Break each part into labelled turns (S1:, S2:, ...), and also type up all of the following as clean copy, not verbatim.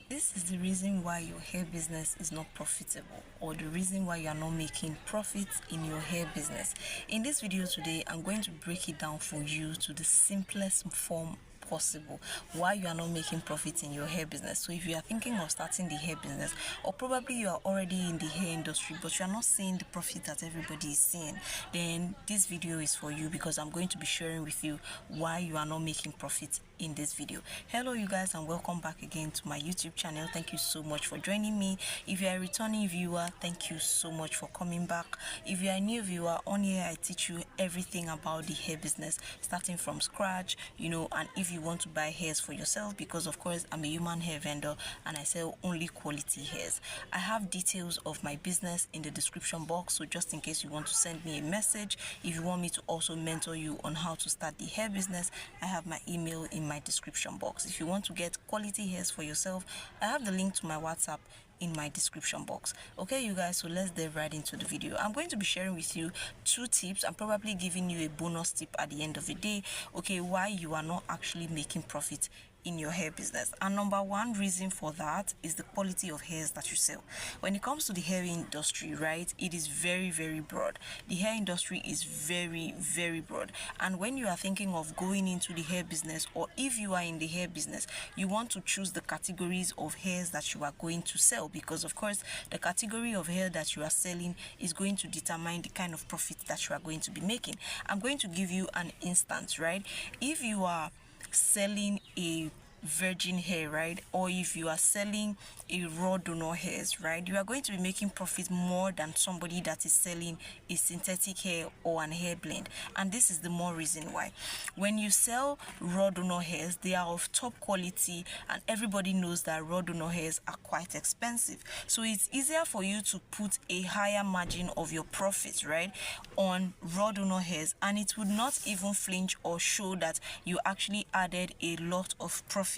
S1: This is the reason why your hair business is not profitable, or the reason why you are not making profits in your hair business. In this video today, I'm going to break it down for you to the simplest form possible why you are not making profits in your hair business. So if you are thinking of starting the hair business, or probably you are already in the hair industry but you are not seeing the profit that everybody is seeing, then this video is for you, because I'm going to be sharing with you why you are not making profits in this video. Hello you guys, and welcome back again to my YouTube channel. Thank you so much for joining me. If you are a returning viewer, thank you so much for coming back. If you are a new viewer, on here I teach you everything about the hair business, starting from scratch, and if you want to buy hairs for yourself, because of course I'm a human hair vendor and I sell only quality hairs. I have details of my business in the description box, so just in case you want to send me a message, if you want me to also mentor you on how to start the hair business, I have my email in my description box. If you want to get quality hairs for yourself, I have the link to my WhatsApp in my description box. Okay you guys, so let's dive right into the video. I'm going to be sharing with you 2 tips. I'm probably giving you a bonus tip at the end of the day, okay, why you are not actually making profit in your hair business. And number one reason for that is the quality of hairs that you sell. When it comes to the hair industry, right, it is very, very broad. The hair industry is very, very broad. And when you are thinking of going into the hair business, or if you are in the hair business, you want to choose the categories of hairs that you are going to sell, because of course the category of hair that you are selling is going to determine the kind of profit that you are going to be making. I'm going to give you an instance, right? If you are selling a virgin hair, right, or if you are selling a raw donor hairs, right, you are going to be making profit more than somebody that is selling a synthetic hair or an hair blend. And this is the more reason why. When you sell raw donor hairs, they are of top quality, and everybody knows that raw donor hairs are quite expensive, so it's easier for you to put a higher margin of your profit, right, on raw donor hairs, and it would not even flinch or show that you actually added a lot of profit.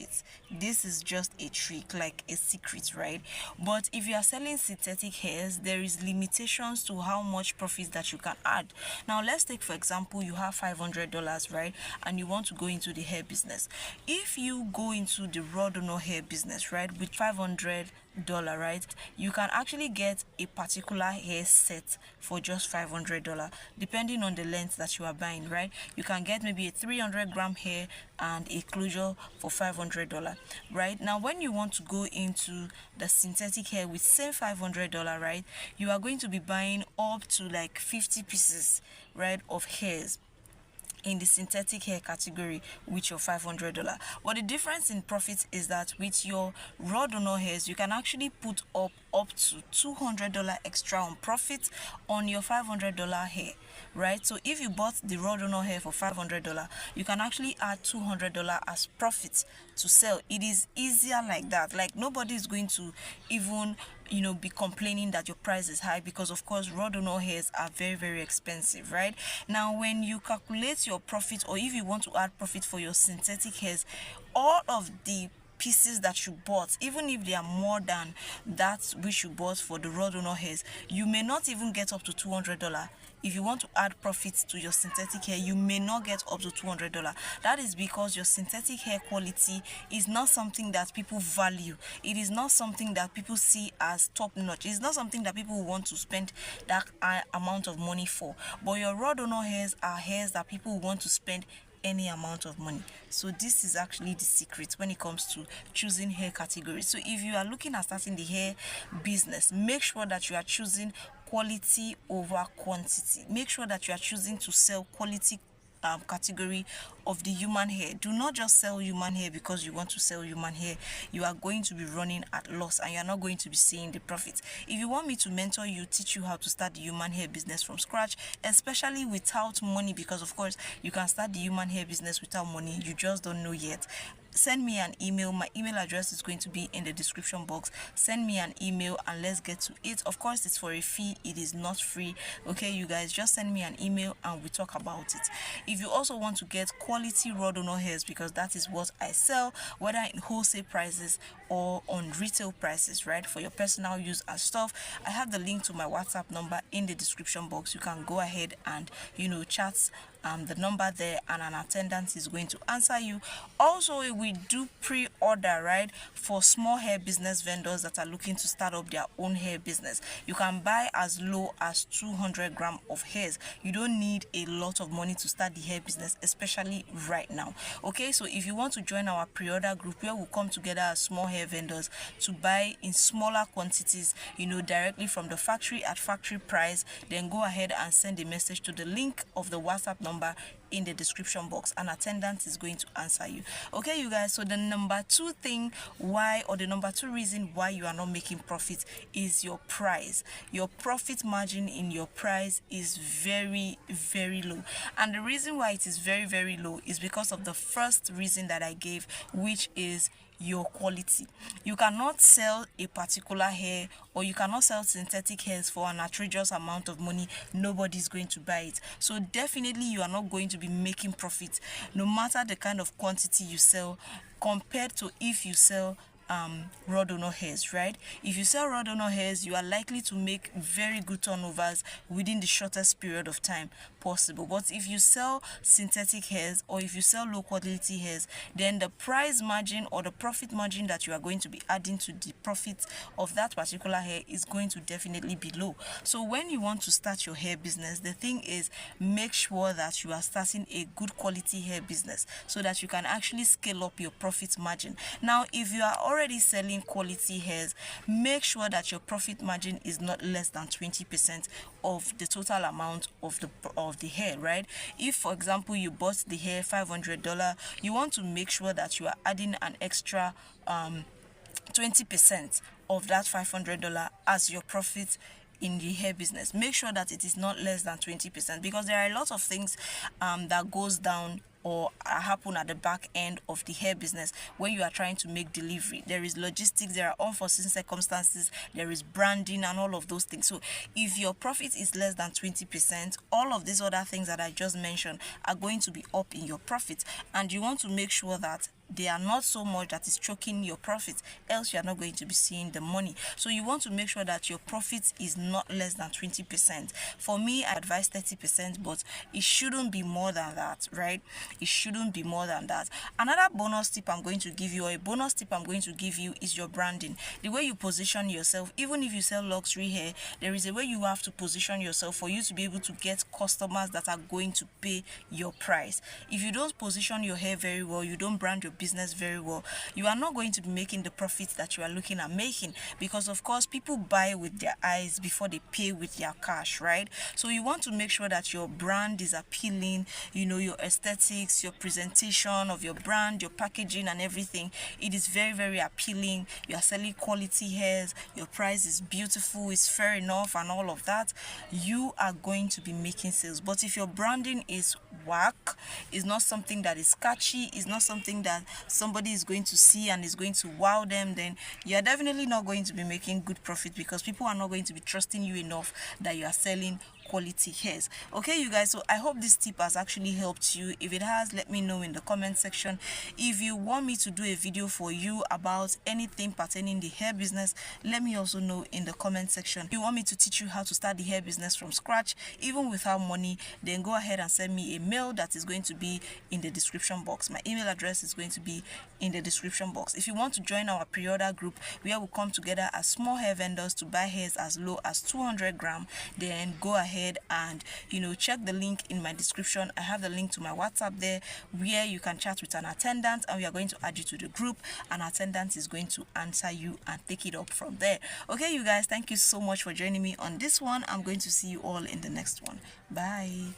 S1: This is just a trick, like a secret, right? But if you are selling synthetic hairs, there is limitations to how much profit that you can add. Now let's take for example, you have $500, right, and you want to go into the hair business. If you go into the raw donor hair business, right, with $500, right, you can actually get a particular hair set for just $500, depending on the length that you are buying, right? You can get maybe a 300-gram hair and a closure for $500, right? Now when you want to go into the synthetic hair with same $500, right, you are going to be buying up to like 50 pieces, right, of hairs in the synthetic hair category with your $500. But the difference in profit is that with your raw donor hairs, you can actually put up to $200 extra on profit on your $500 hair, right? So if you bought the raw donor hair for $500, you can actually add $200 as profit to sell. It is easier like that. Like nobody is going to even be complaining that your price is high, because of course raw donor hairs are very, very expensive, right? Now when you calculate your profit, or if you want to add profit for your synthetic hairs, all of the pieces that you bought, even if they are more than that which you bought for the raw donor hairs, you may not even get up to $200. If you want to add profits to your synthetic hair, you may not get up to $200. That is because your synthetic hair quality is not something that people value. It is not something that people see as top notch. It's not something that people want to spend that amount of money for. But your raw donor hairs are hairs that people want to spend any amount of money. So this is actually the secret when it comes to choosing hair categories. So if you are looking at starting the hair business, make sure that you are choosing quality over quantity. Make sure that you are choosing to sell quality category of the human hair. Do not just sell human hair because you want to sell human hair. You are going to be running at loss, and you are not going to be seeing the profits. If you want me to mentor you, teach you how to start the human hair business from scratch, especially without money, because of course you can start the human hair business without money, you just don't know yet, send me an email. My email address is going to be in the description box. Send me an email and let's get to it. Of course it's for a fee, it is not free. Okay you guys, just send me an email and we talk about it. If you also want to get quality raw donor hairs, because that is what I sell, whether in wholesale prices or on retail prices, right, for your personal use and stuff, I have the link to my WhatsApp number in the description box. You can go ahead and chat the number there, and an attendant is going to answer you. Also, we do pre-order, right, for small hair business vendors that are looking to start up their own hair business. You can buy as low as 200 grams of hairs. You don't need a lot of money to start the hair business, especially right now. Okay, so if you want to join our pre-order group where we come together as small hair vendors to buy in smaller quantities, directly from the factory at factory price, then go ahead and send a message to the link of the WhatsApp number in the description box. An attendant is going to answer you. Okay, you guys, so the number two reason why you are not making profit is your price. Your profit margin in your price is very, very low, and the reason why it is very, very low is because of the first reason that I gave, which is your quality. You cannot sell a particular hair, or you cannot sell synthetic hairs for an outrageous amount of money. Nobody's going to buy it. So definitely you are not going to be making profit, no matter the kind of quantity you sell, compared to if you sell raw donor hairs, right? If you sell raw donor hairs, you are likely to make very good turnovers within the shortest period of time possible. But if you sell synthetic hairs, or if you sell low quality hairs, then the price margin or the profit margin that you are going to be adding to the profit of that particular hair is going to definitely be low. So when you want to start your hair business, the thing is, make sure that you are starting a good quality hair business so that you can actually scale up your profit margin. Now, if you are already selling quality hairs, make sure that your profit margin is not less than 20% of the total amount of the hair, right? If, for example, you bought the hair $500, you want to make sure that you are adding an extra 20% of that $500 as your profit in the hair business. Make sure that it is not less than 20%, because there are a lot of things that goes down or happen at the back end of the hair business when you are trying to make delivery. There is logistics, there are unforeseen circumstances, there is branding and all of those things. So if your profit is less than 20%, all of these other things that I just mentioned are going to be up in your profit, and you want to make sure that they are not so much that is choking your profit, else you are not going to be seeing the money. So you want to make sure that your profit is not less than 20%. For me, I advise 30%, but it shouldn't be more than that, right? It shouldn't be more than that. Another bonus tip I'm going to give you, or a bonus tip I'm going to give you, is your branding. The way you position yourself. Even if you sell luxury hair, there is a way you have to position yourself for you to be able to get customers that are going to pay your price. If you don't position your hair very well, you don't brand your business very well, you are not going to be making the profits that you are looking at making, because of course people buy with their eyes before they pay with their cash, right? So you want to make sure that your brand is appealing, your aesthetics, your presentation of your brand, your packaging and everything. It is very, very appealing. You are selling quality hairs, your price is beautiful, it's fair enough and all of that. You are going to be making sales. But if your branding is whack, is not something that is catchy, is not something that somebody is going to see and is going to wow them, then you are definitely not going to be making good profit, because people are not going to be trusting you enough that you are selling quality hairs. Okay, you guys, so I hope this tip has actually helped you. If it has, let me know in the comment section. If you want me to do a video for you about anything pertaining the hair business, let me also know in the comment section. If you want me to teach you how to start the hair business from scratch, even without money, then go ahead and send me a mail that is going to be in the description box. My email address is going to be in the description box. If you want to join our pre-order group where we come together as small hair vendors to buy hairs as low as 200 grams, then go ahead and check the link in my description. I have the link to my WhatsApp there where you can chat with an attendant, and we are going to add you to the group. An attendant is going to answer you and take it up from there. Okay, you guys, thank you so much for joining me on this one. I'm going to see you all in the next one. Bye.